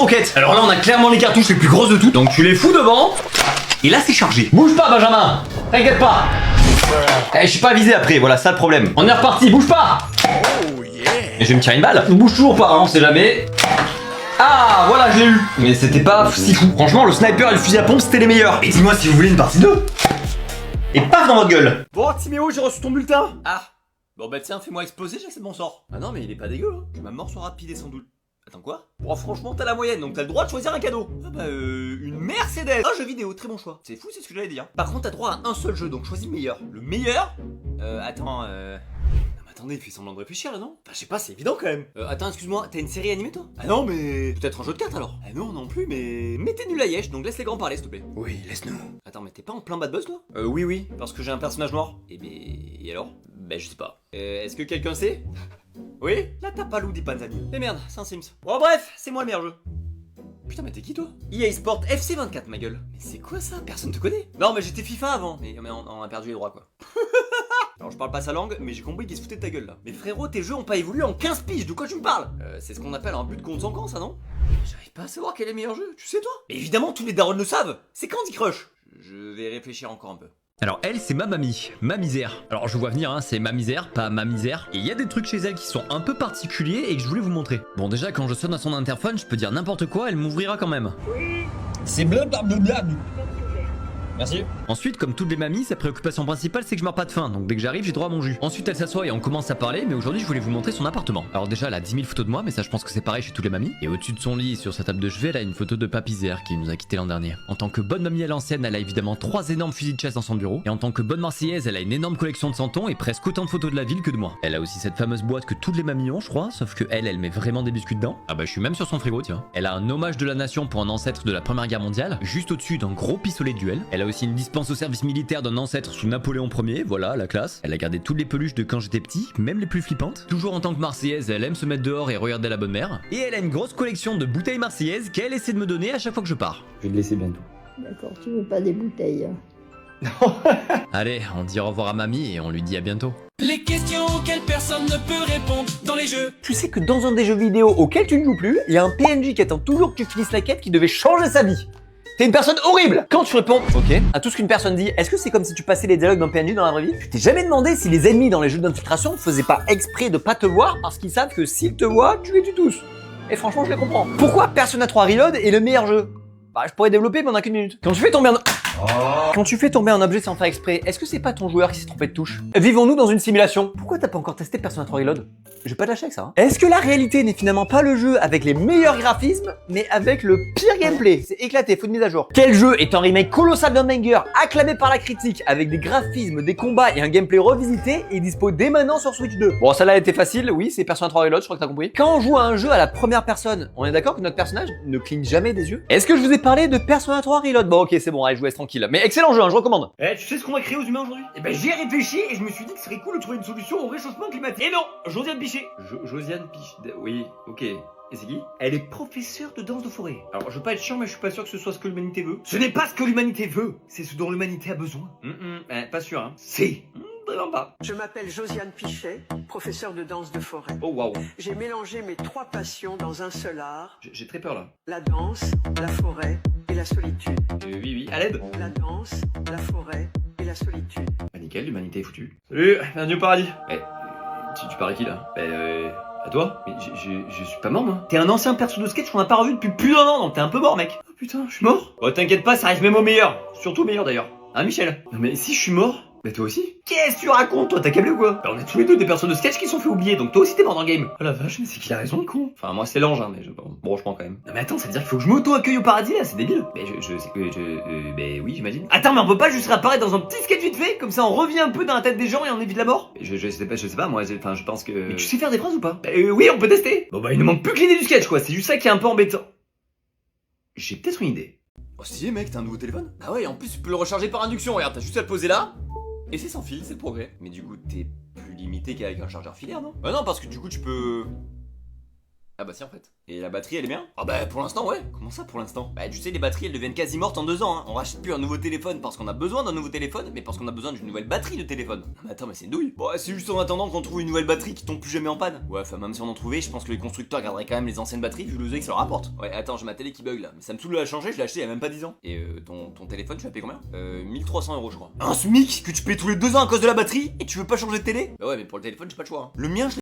Enquête. Alors là on a clairement les cartouches les plus grosses de toutes. Donc tu les fous devant. Et là c'est chargé. Bouge pas Benjamin. T'inquiète pas. Je suis pas visé après, voilà ça le problème. On est reparti, bouge pas. Et je vais me tirer une balle. On bouge toujours pas, hein, on sait jamais. Ah voilà je l'ai eu. Mais c'était pas si fou. Franchement le sniper et le fusil à pompe c'était les meilleurs. Et dis-moi si vous voulez une partie 2. Et paf dans votre gueule. Bon Timéo, j'ai reçu ton bulletin. Ah. Bon bah tiens, fais-moi exploser, j'ai c'est mon sort. Ah non mais il est pas dégueu, hein. Ma mort sera rapide et sans doute. Attends quoi? Bon franchement t'as la moyenne, donc t'as le droit de choisir un cadeau. Ah bah une Mercedes. Un jeu vidéo, très bon choix. C'est fou, c'est ce que j'allais dire. Par contre t'as droit à un seul jeu, donc choisis le meilleur. Le meilleur? Attends Attendez, il fait semblant de réfléchir là, non? Enfin, je sais pas, c'est évident quand même. Attends, excuse-moi, t'as une série animée toi? Ah non, mais. Peut-être un jeu de cartes alors? Ah non, non plus, mais. Mais t'es nul à Yesh, donc laisse les grands parler s'il te plaît. Oui, laisse-nous. Attends, mais t'es pas en plein bad buzz toi? Oui, parce que j'ai un personnage noir. Et alors? Ben, je sais pas. Est-ce que quelqu'un sait? Oui? La Tapalou di Panzani. Mais merde, c'est un Sims. Bon, bref, c'est moi le meilleur jeu. Putain, mais t'es qui toi? EA Sport FC24, ma gueule. Mais c'est quoi ça? Personne te connaît? Non, mais j'étais FIFA avant. Mais on a perdu les droits quoi. Alors je parle pas sa langue, mais j'ai compris qu'il se foutait de ta gueule là. Mais frérot, tes jeux ont pas évolué en 15 piges, de quoi tu me parles? C'est ce qu'on appelle un but de compte sans camp, ça non? J'arrive pas à savoir quel est le meilleur jeu, tu sais toi? Mais évidemment, tous les darons le savent. C'est Candy Crush. Je vais réfléchir encore un peu. Alors elle c'est ma mamie, ma misère. Alors je vois venir, hein, c'est ma misère, pas ma misère. Et il y a des trucs chez elle qui sont un peu particuliers et que je voulais vous montrer. Bon déjà quand je sonne à son interphone, je peux dire n'importe quoi, elle m'ouvrira quand même. Oui. C'est blablabla. Merci. Ensuite, comme toutes les mamies, sa préoccupation principale c'est que je meurs pas de faim, donc dès que j'arrive j'ai droit à mon jus. Ensuite elle s'assoit et on commence à parler, mais aujourd'hui je voulais vous montrer son appartement. Alors déjà elle a 10 000 photos de moi, mais ça je pense que c'est pareil chez toutes les mamies. Et au-dessus de son lit, sur sa table de chevet, elle a une photo de Papy Zer qui nous a quitté l'an dernier. En tant que bonne mamie à l'ancienne, elle a évidemment 3 énormes fusils de chasse dans son bureau. Et en tant que bonne marseillaise, elle a une énorme collection de santons et presque autant de photos de la ville que de moi. Elle a aussi cette fameuse boîte que toutes les mamies ont je crois, sauf que elle met vraiment des biscuits dedans. Ah bah je suis même sur son frigo tiens. Elle a un hommage de la nation pour un ancêtre de la première guerre mondiale, juste au-dessus d'un gros pistolet de duel. Elle a aussi une dispense au service militaire d'un ancêtre sous Napoléon Ier, voilà la classe. Elle a gardé toutes les peluches de quand j'étais petit, même les plus flippantes. Toujours en tant que marseillaise, elle aime se mettre dehors et regarder la bonne mère. Et elle a une grosse collection de bouteilles marseillaises qu'elle essaie de me donner à chaque fois que je pars. Je vais te laisser bientôt. D'accord, tu veux pas des bouteilles? Allez, on dit au revoir à mamie et on lui dit à bientôt. Les questions auxquelles personne ne peut répondre dans les jeux. Tu sais que dans un des jeux vidéo auquel tu ne joues plus, il y a un PNJ qui attend toujours que tu finisses la quête qui devait changer sa vie. T'es une personne horrible! Quand tu réponds OK à tout ce qu'une personne dit, est-ce que c'est comme si tu passais les dialogues d'un PNJ dans la vraie vie? Tu t'es jamais demandé si les ennemis dans les jeux d'infiltration faisaient pas exprès de pas te voir parce qu'ils savent que s'ils te voient, tu les tues tous? Et franchement, je les comprends. Pourquoi Persona 3 Reload est le meilleur jeu? Bah, je pourrais développer, mais on a qu'une minute. Quand tu fais tomber un objet sans faire exprès, est-ce que c'est pas ton joueur qui s'est trompé de touche? Vivons-nous dans une simulation? Pourquoi t'as pas encore testé Persona 3 Reload? Je vais pas te lâcher avec ça. Hein. Est-ce que la réalité n'est finalement pas le jeu avec les meilleurs graphismes, mais avec le pire gameplay? C'est éclaté, faut une mise à jour. Quel jeu est un remake colossal d'un banger, acclamé par la critique, avec des graphismes, des combats et un gameplay revisité, et dispo dès maintenant sur Switch 2? Bon, celle-là était facile, oui, c'est Persona 3 Reload, je crois que t'as compris. Quand on joue à un jeu à la première personne, on est d'accord que notre personnage ne cligne jamais des yeux? Est-ce que je vous ai parlé de Persona 3 Reload? Bon, ok, c'est bon, allez, je vous laisse tranquille. Mais excellent jeu, hein, je recommande. Tu sais ce qu'on va créer aux humains aujourd'hui? Eh ben, j'y ai réfléchi et je me suis dit que ce serait cool de trouver une solution au réchauffement climatique. Et non, Josiane Pichet. Josiane Pichet, oui, ok. Et c'est qui? Elle est professeure de danse de forêt. Alors, je veux pas être chiant, mais je suis pas sûr que ce soit ce que l'humanité veut. Ce n'est pas ce que l'humanité veut, c'est ce dont l'humanité a besoin. Pas sûr, hein. C'est. Vraiment pas. Je m'appelle Josiane Pichet, professeure de danse de forêt. Oh waouh. J'ai mélangé mes 3 passions dans un seul art. J'ai très peur là. La danse, la forêt et la solitude. Oui, à l'aide. La danse, la forêt et la solitude. Bah nickel, l'humanité est foutue. Salut, bienvenue au paradis. Tu parles à qui là? À toi? Mais je suis pas mort moi. T'es un ancien perso de sketch qu'on n'a pas revu depuis plus d'1 an, donc t'es un peu mort mec. Oh putain, je suis mort? Oh t'inquiète pas, ça arrive même au meilleur. Surtout au meilleur d'ailleurs. Hein Michel? Non mais si je suis mort, mais toi aussi? Qu'est-ce que tu racontes toi? T'as câblé ou quoi? Bah on est tous les deux des personnes de sketch qui sont fait oublier, donc toi aussi t'es mort dans le game. Oh la vache, mais c'est qu'il a raison le con. Enfin moi c'est l'ange hein, mais bon je prends quand même. Non mais attends, ça veut dire qu'il faut que je m'auto-accueille au paradis là, c'est débile. Mais mais oui j'imagine. Attends mais on peut pas juste réapparaître dans un petit sketch vite fait, comme ça on revient un peu dans la tête des gens et on évite la mort? Je sais pas moi, enfin je pense que... Mais tu sais faire des phrases ou pas? Oui on peut tester. Bon bah il ne manque plus que l'idée du sketch quoi, c'est juste ça qui est un peu embêtant. J'ai peut-être une idée. Oh stylé mec, t'as un nouveau téléphone? Ah ouais, en plus tu peux le recharger par induction, regarde, t'as juste à le poser là. Et c'est sans fil, c'est le progrès. Mais du coup, t'es plus limité qu'avec un chargeur filaire, non? Bah non, parce que du coup, tu peux... Ah bah si en fait. Et la batterie elle est bien? Ah bah pour l'instant ouais. Comment ça pour l'instant? Bah tu sais les batteries elles deviennent quasi mortes en 2 ans hein. On rachète plus un nouveau téléphone parce qu'on a besoin d'un nouveau téléphone, mais parce qu'on a besoin d'une nouvelle batterie de téléphone. Ah mais attends mais c'est une douille. Bon c'est juste en attendant qu'on trouve une nouvelle batterie qui tombe plus jamais en panne. Ouais enfin même si on en trouvait, je pense que les constructeurs garderaient quand même les anciennes batteries vu le que ça leur rapporte. Ouais attends j'ai ma télé qui bug là. Mais ça me saoule de la changer, je l'ai acheté il y a même pas 10 ans. Et ton téléphone tu l'as payé combien? 1300 € je crois. Un SMIC que tu payes tous les 2 ans à cause de la batterie et tu veux pas changer de télé? Bah ouais mais pour le téléphone j'ai pas le choix hein. Le mien je